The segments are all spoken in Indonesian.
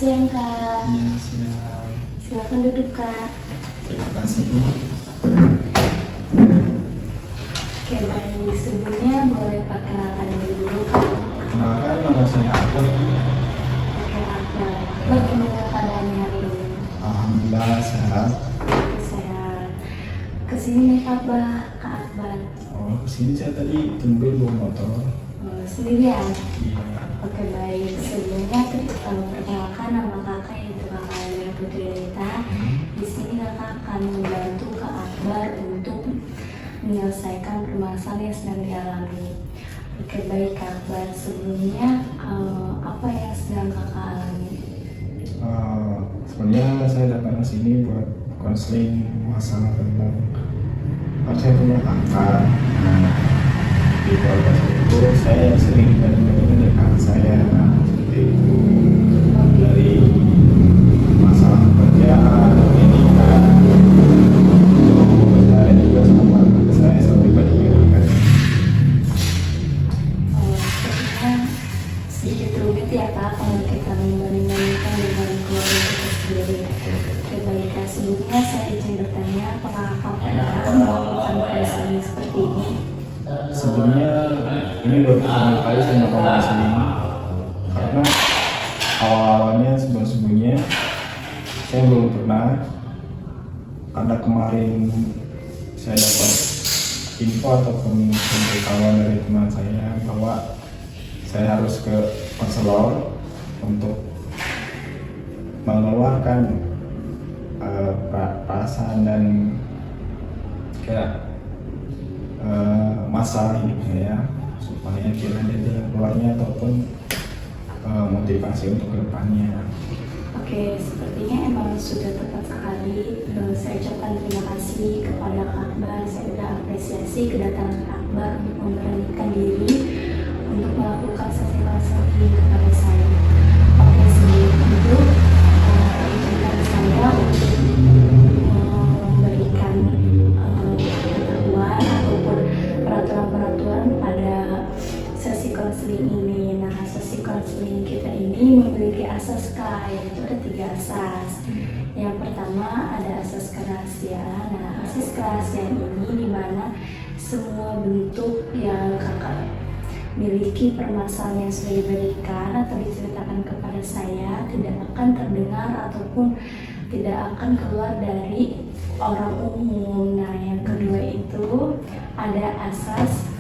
siang Kak. Iya, siang. Silakan duduk Kak. Terima kasih. Oke, baik. Sebelumnya boleh perkenalkan diri dulu Kak. Kenalkan, nama saya Akbar. Oke, Akbar. Bagaimana keadaannya hari ini? Alhamdulillah sehat. Saya kesini naik apa Kak Akbar? Oh, kesini saya tadi tumben bawa motor. Sendirian? Iya. Oke, baik. Sebelumnya perkenalkan nama kakak yaitu Kakak Alina Putri Rita. Di sini kakak akan membantu Kak Akbar untuk menyelesaikan permasalahan yang sedang dialami. Oke, baik Kak Akbar. Sebelumnya apa yang sedang kakak alami? Sebenarnya saya datang ke sini buat konseling masalah tentang saya punya kakak. Di keluarga saya itu saya sering banding-bandingin dengan kakak saya seperti itu, dari masalah pekerjaan, pendidikan. Saya juga sama kakak saya sering banding-bandingkan. Sebenarnya sedikit rumit ya Kak kalau kita membanding-bandingkan dengan keluarga kita sendiri. Oke, baik Kak. Sebelumnya saya izin bertanya, apakah kakak pernah melakukan konseling seperti ini? Sebelumnya ini baru pertama kali saya melakukan konseling, karena awalnya sebelumnya saya belum pernah, karena kemarin saya dapat info atau pemberitahuan dari teman saya bahwa saya harus ke konselor untuk mengeluarkan perasaan dan kayak masalah hidup saya, supaya kira ada jalan keluarnya ataupun motivasi untuk kedepannya. Oke, sepertinya emang sudah tepat sekali. Saya ucapkan terima kasih kepada Kak Akbar. Saya sudah apresiasi kedatangan Kak Akbar untuk memberanikan diri untuk melakukan sesi konseling kepada saya. Oke, sebelum itu izinkan saya untuk memberikan pengetahuan ataupun peraturan-peraturan pada sesi konseling ini. Nah, sesi konseling kita ini memiliki asas K, yaitu ada 3 asas. Yang pertama ada asas kerahasiaan. Nah, asas kerahasiaan ini dimana semua bentuk yang kakak miliki permasalahan yang sudah diberikan atau diceritakan kepada saya tidak akan terdengar ataupun tidak akan keluar dari orang umum. Nah, yang kedua itu ada asas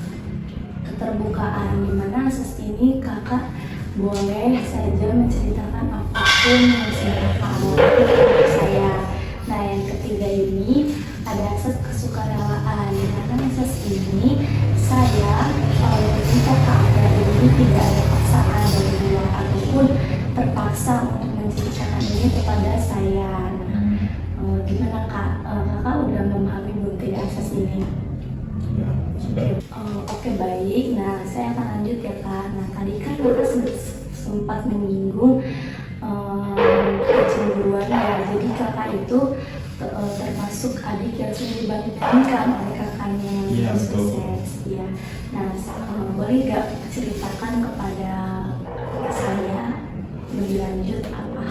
keterbukaan, di mana asas ini kakak boleh saja menceritakan apapun yang sedang kakak alami kepada saya. Nah, yang ketiga ini ada asas kesukarelaan, di mana asas ini saya meminta kakak ini tidak ada paksaan dari luar ataupun terpaksa untuk menceritakan ini kepada saya. Nah, gimana Kak? Kakak udah memahami belum tidak asas ini? Ya, sudah. Oke, baik. Nah, saya akan lanjut ya Kak. Nah, tadi kan Kakak sempat menyinggung kecemburuan ya. Jadi kakak itu termasuk adik yang sering dibandingkan oleh kakaknya yang Iya, sukses. Ya. Nah, boleh gak ceritakan kepada saya lebih lanjut apa?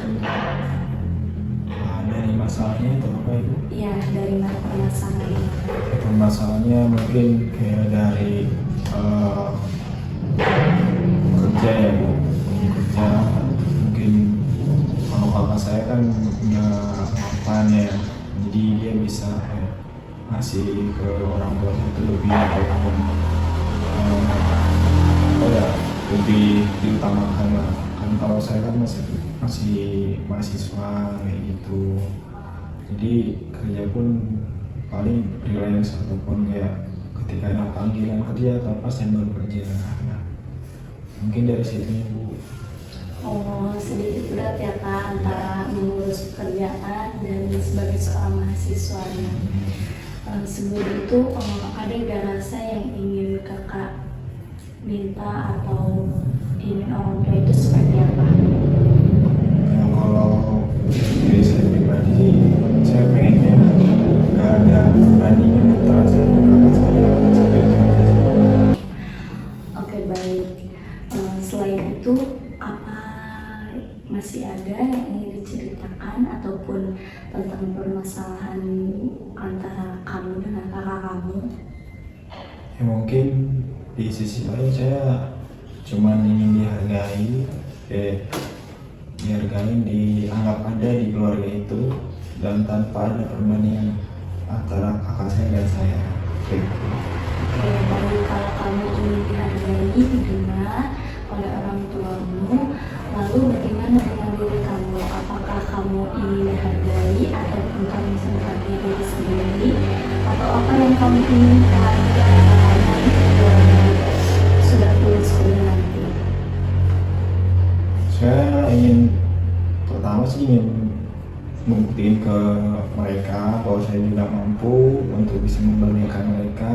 Dari masalahnya itu apa Ibu? Iya, dari mana permasalahannya? Permasalahannya mungkin kayak dari kerja ya Bu. Kerja mungkin kalau kakak saya kan punya mapan ya, jadi dia bisa ngasih ke orang tua itu lebih ataupun lebih diutamakan lah. Kan kalau saya kan masih mahasiswa kayak gitu, jadi kerja pun paling freelance ataupun ya ketika ada panggilan kerja atau apa saya baru kerja. Nah, mungkin dari situ ya Bu. Oh, sedikit berat ya Kak antara mengurus pekerjaan dan sebagai seorang mahasiswa. Sebelum itu ada gak rasa yang ingin kakak minta atau ingin orang tua itu seperti apa? Ya, kalau dari saya pribadi, saya pengennya nggak ada bandingan antara saya dan kakak saya. Seperti itu. Oke, baik. Selain itu apa masih ada yang ingin diceritakan ataupun tentang permasalahan antara kamu dengan kakak kamu? Ya mungkin di sisi lain saya cuman ingin dihargai, dianggap ada di keluarga itu, dan tanpa ada perbandingan antara kakak saya dan saya. Oke, baik, kalau kamu ingin dihargai, didengar oleh orang tuamu, lalu bagaimana dengan diri kamu? Apakah kamu ingin dihargai ataupun kamu menghargai diri sendiri? Atau apa yang kamu inginkan ketika sudah lulus kuliah nanti? Saya pertama sih ingin membuktikan ke mereka bahwa saya juga mampu untuk bisa membahagiakan mereka,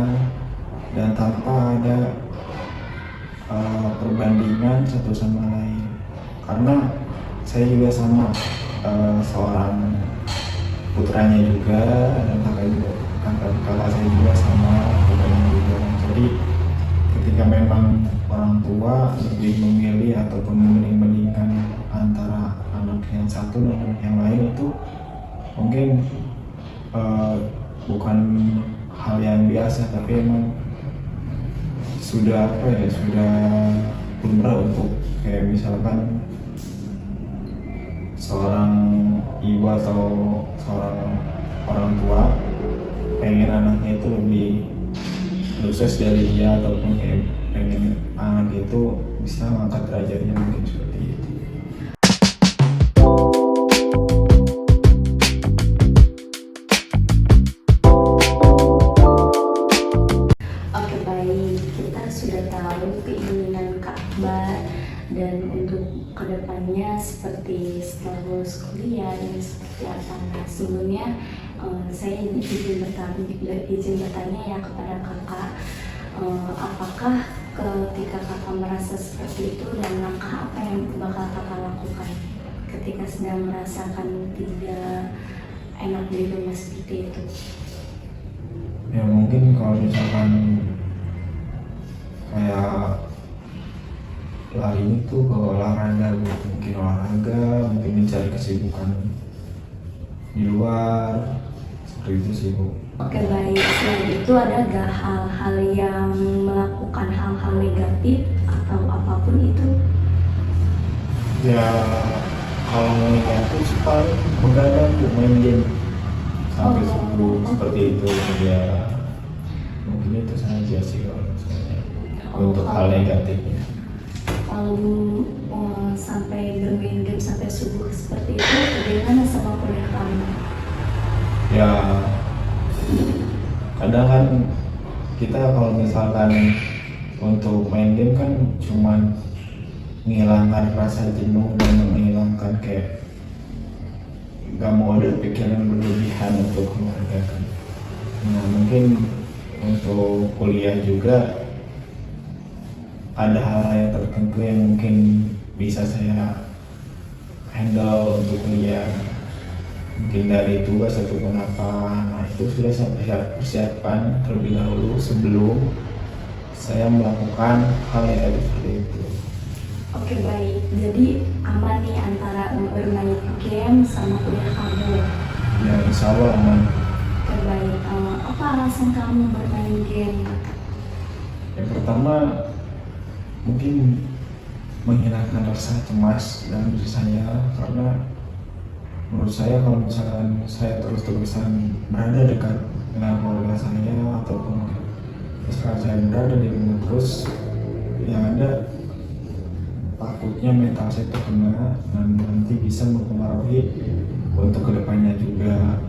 dan tanpa ada perbandingan satu sama lain, karena saya juga sama seorang putranya juga, dan kakak saya juga sama putranya juga. Jadi ketika memang orang tua lebih memilih ataupun membandingkan antara anak yang satu dan anak yang lain, itu mungkin bukan hal yang biasa, tapi emang sudah lumrah untuk kayak misalkan seorang ibu atau seorang orang tua pengen anaknya itu lebih sukses dari dia, ataupun kayak pengen anak itu bisa mengangkat derajatnya, mungkin seperti itu. Oke, baik, kita sudah tahu keinginan Kak Akbar dan untuk kedepannya seperti setelah lulus kuliah dan seperti apa. Nah, sebelumnya saya izin bertanya ya kepada kakak, apakah ketika kakak merasa seperti itu, dan langkah apa yang bakal kakak lakukan ketika sedang merasakan tidak enak di rumah seperti itu? Ya mungkin kalau misalkan kayak lari itu ke olahraga, mungkin mencari kesibukan di luar, seperti itu sih Bu. Oke, baik, selain itu ada gak hal-hal yang melakukan hal-hal negatif atau apapun itu? Ya kalau negatif sih paling begadang untuk main game sampai subuh, seperti itu ya. Mungkin itu saja sih kalau misalnya untuk hal negatifnya. Kalau sampai bermain game sampai subuh seperti itu, bagaimana sama kuliah kamu? Ya kadang kan kita kalau misalkan untuk main game kan cuman menghilangkan rasa jenuh dan menghilangkan kayak gak mau ada pikiran berlebihan untuk keluarga kan. Nah mungkin untuk kuliah juga ada hal yang tertentu yang mungkin bisa saya handle untuk kuliah, mungkin dari tugas ataupun apa. Nah itu sudah saya persiapkan terlebih dahulu sebelum saya melakukan hal yang seperti itu. Oke, baik, jadi aman nih antara bermain game sama kuliah kamu? Ya insya Allah aman. Oke, baik, apa alasan kamu bermain game? Yang pertama mungkin menghilangkan rasa cemas dalam diri saya, karena menurut saya kalau misalkan saya terus-terusan berada dekat dengan keluarga saya, ataupun misalkan saya berada di rumah terus, yang ada takutnya mental saya terkena dan nanti bisa mempengaruhi untuk kedepannya juga.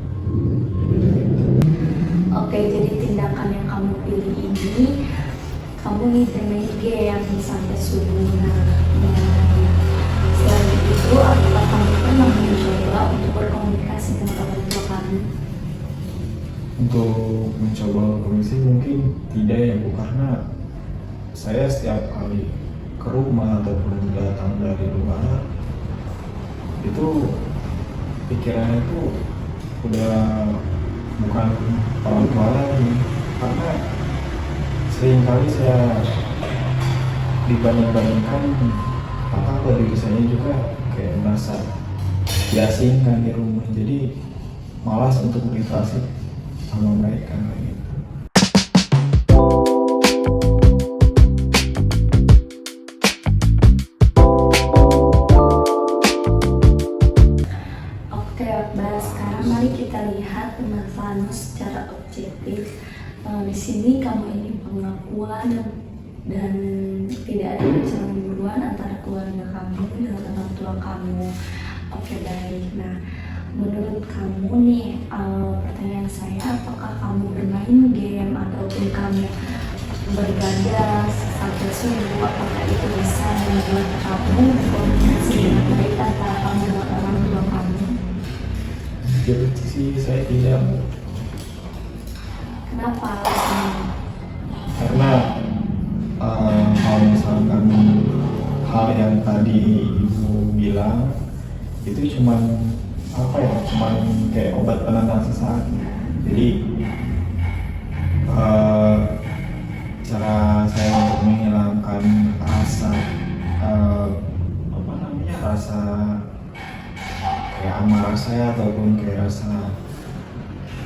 Oke, jadi tindakan yang kamu pilih ini, kamu nih bermain game sampai subuh. Selain itu, apakah kamu pernah mencoba untuk berkomunikasi dengan orang tua kamu? Untuk mencoba berkomunikasi mungkin tidak ya Bu, karena saya setiap kali ke rumah ataupun datang dari luar itu pikirannya itu udah bukan orang tua lagi, karena seringkali saya dibanding-bandingkan, maka diri saya juga kayak merasa diasingkan di rumah, jadi malas untuk berinteraksi sama mereka gitu. Oke, Akbar, sekarang mari kita lihat pemanfaatanmu secara objektif. Di sini kamu ini pengakuan dan tidak ada kecemburuan antara keluarga kamu dengan orang tua kamu. Oke, baik. Nah, menurut kamu nih, pertanyaan saya, apakah kamu bermain game ataupun kamu bergadang sampai subuh, apakah itu bisa membuat kamu berkomunikasi dengan baik antara kamu dengan orang tua kamu? Jadi sih saya tidak, Kenapa alasannya? karena kalau misalkan hal yang tadi ibu bilang itu cuman apa ya, cuman kayak obat penenang sesaat. Jadi cara saya untuk menghilangkan rasa rasa kayak amarah saya ataupun kayak rasa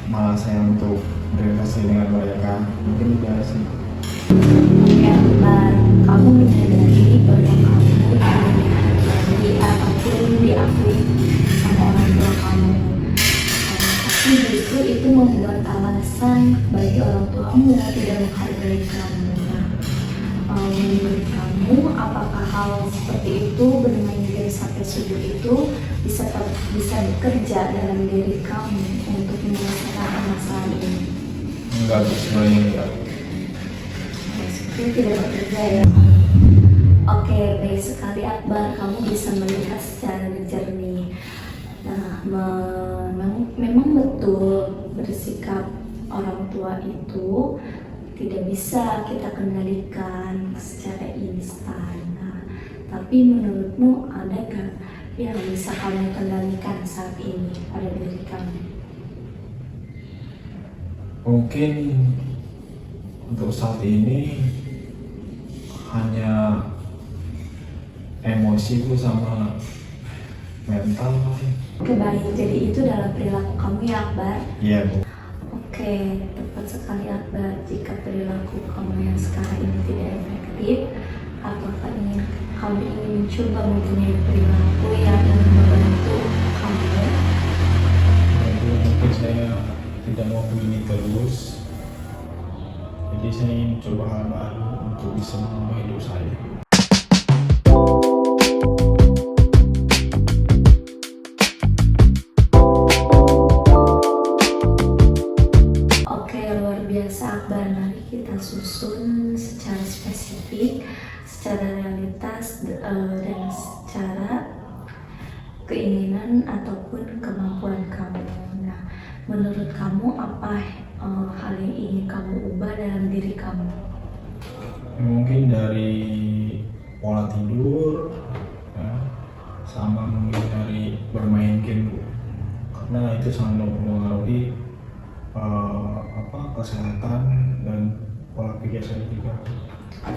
malas saya untuk berinteraksi dengan mereka, mungkin juga sih. Oke, Akbar, kamu menyadari bahwa kamu dihargai apapun diakui sama orang tua kamu. Tapi justru itu membuat alasan bagi orang tuamu tidak menghargai kamu. Menurut kamu, apakah hal seperti itu, bermain game sampai subuh itu bisa bekerja dalam diri kamu untuk menyelesaikan masalah ini? Enggak, sebenarnya enggak. Itu tidak bekerja ya. Oke, baik sekali Akbar, kamu bisa melihat secara jernih. Nah, memang betul bersikap orang tua itu tidak bisa kita kendalikan secara instan. Nah, tapi menurutmu adakah yang bisa kamu kendalikan saat ini pada diri kamu? Mungkin untuk saat ini hanya emosiku sama mental. Oke, baik, jadi itu dalam perilaku kamu ya Akbar? Iya, Bu. Oke, tepat sekali Akbar. Jika perilaku kamu yang sekarang ini tidak efektif, apakah kamu ingin mencoba mempunyai perilaku yang membantu kamu? Jadi mungkin saya tidak mau begini terus. Jadi saya ingin mencoba hal baru untuk bisa mengubah hidup saya. Oke, luar biasa Akbar. Mari kita susun secara spesifik, secara realitas, dan secara keinginan ataupun kemampuan kamu. Nah, menurut kamu apa hal yang ingin kamu ubah dalam diri kamu? Mungkin dari pola tidur, ya, sama mungkin dari bermain game, Bu. Karena itu sangat mempengaruhi kesehatan dan pola pikir saya juga.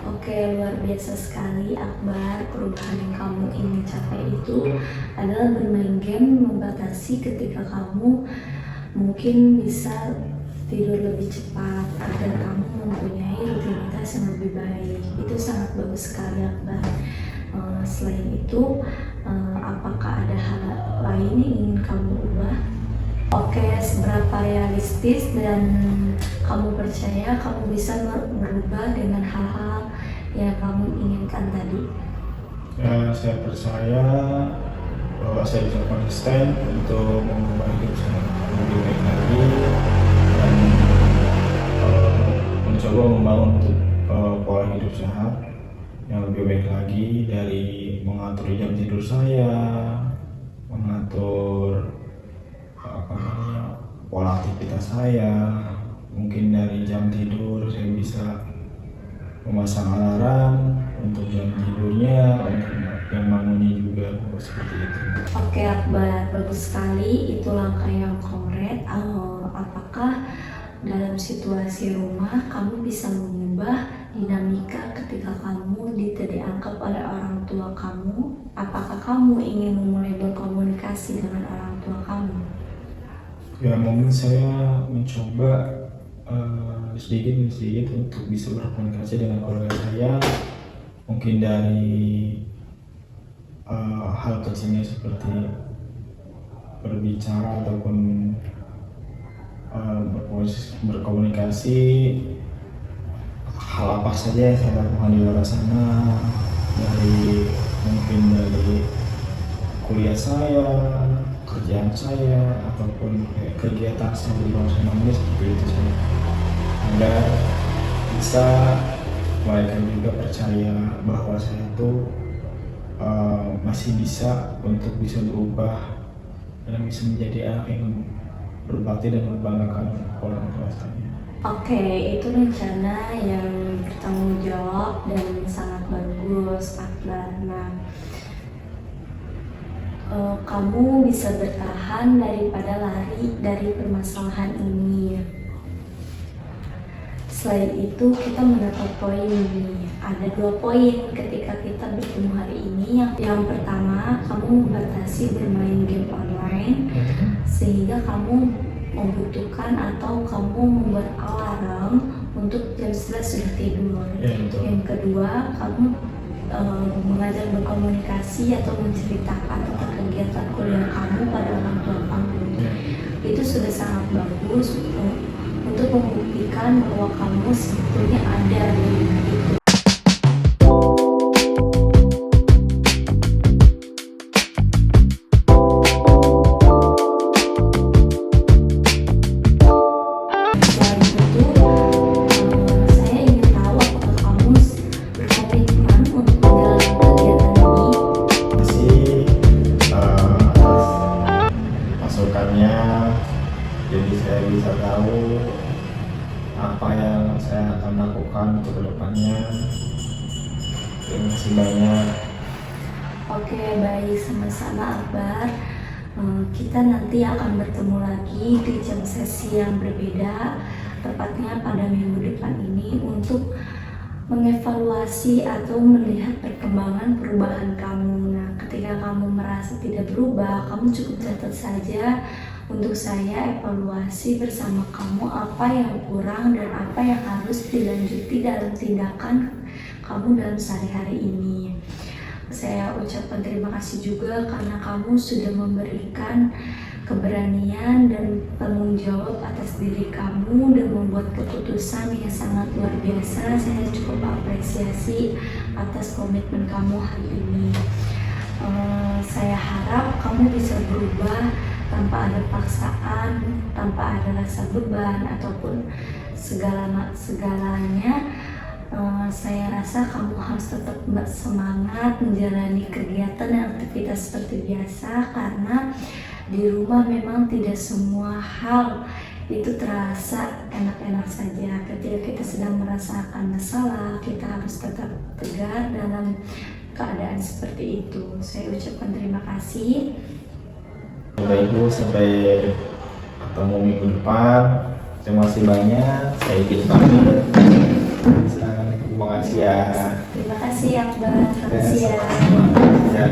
Oke, luar biasa sekali Akbar. Perubahan yang kamu ingin capai itu adalah bermain game, membatasi ketika kamu mungkin bisa tidur lebih cepat agar kamu mempunyai rutinitas yang lebih baik. Itu sangat bagus sekali Akbar. Selain itu, apakah ada hal lain yang ingin kamu ubah? Oke, seberapa realistis dan kamu percaya kamu bisa merubah dengan hal-hal yang kamu inginkan tadi? Ya, saya percaya bahwa saya bisa konsisten untuk mengubah hidup saya lebih baik lagi dan mencoba membangun pola hidup sehat yang lebih baik lagi, dari mengatur jam tidur saya, mengatur pola aktivitas saya. Mungkin dari jam tidur saya bisa memasang alarm untuk jam tidurnya, untuk yang bangunnya juga seperti itu. Oke Akbar, bagus sekali. Itu langkah yang konkret. Apakah dalam situasi rumah kamu bisa mengubah dinamika ketika kamu tidak dianggap oleh orang tua kamu? Apakah kamu ingin memulai berkomunikasi dengan orang tua kamu? Ya mungkin saya mencoba sedikit demi sedikit untuk bisa berkomunikasi dengan keluarga saya, mungkin dari hal kecilnya seperti berbicara ataupun berkomunikasi hal apa saja yang saya lakukan di luar sana, mungkin dari kuliah saya, kerjaan saya, ataupun kegiatan saya di luar sana, mungkin seperti itu saja, agar bisa mereka juga percaya bahwa saya itu masih bisa untuk bisa berubah dan bisa menjadi anak yang berbakti dan membanggakan orang tua saya. Oke, itu rencana yang bertanggung jawab dan sangat bagus, Akbar. Nah, kamu bisa bertahan daripada lari dari permasalahan ini. Selain itu, kita mendapat poin nih. Ada 2 poin ketika kita bertemu hari ini. Yang pertama, kamu membatasi bermain game online sehingga kamu membutuhkan atau kamu membuat alarm untuk jam 11 sudah tidur. Ya, betul. Yang kedua, kamu mengajar berkomunikasi atau menceritakan tentang kegiatan kuliah kamu pada orang tua kamu. Ya. Itu sudah sangat bagus untuk membuktikan bahwa kamu sebetulnya ada di dunia itu. Selain itu, saya ingin tahu apakah kamu berkomitmen untuk menjalani kegiatan ini. Masih masukannya, jadi saya bisa tahu apa yang saya akan lakukan untuk kedepannya. Terima kasih banyak. Oke, baik, sama-sama Akbar. Kita nanti akan bertemu lagi di jam sesi yang berbeda, tepatnya pada minggu depan ini, untuk mengevaluasi atau melihat perkembangan perubahan kamu. Nah, ketika kamu merasa tidak berubah, kamu cukup catat saja untuk saya evaluasi bersama kamu apa yang kurang dan apa yang harus dilanjuti dalam tindakan kamu dalam sehari-hari ini. Saya ucapkan terima kasih juga karena kamu sudah memberikan keberanian dan tanggung jawab atas diri kamu dan membuat keputusan yang sangat luar biasa. Saya cukup apresiasi atas komitmen kamu hari ini. Saya harap kamu bisa berubah tanpa ada paksaan, tanpa ada rasa beban ataupun segalanya. Saya rasa kamu harus tetap semangat menjalani kegiatan dan aktivitas seperti biasa, karena di rumah memang tidak semua hal itu terasa enak-enak saja. Ketika kita sedang merasakan masalah, kita harus tetap tegar dalam keadaan seperti itu. Saya ucapkan terima kasih. Bapak Ibu, sampai ketemu minggu depan. Terima kasih banyak. Saya izin pamit. Terima kasih ya. Terima kasih Akbar. Selamat siang. Ya.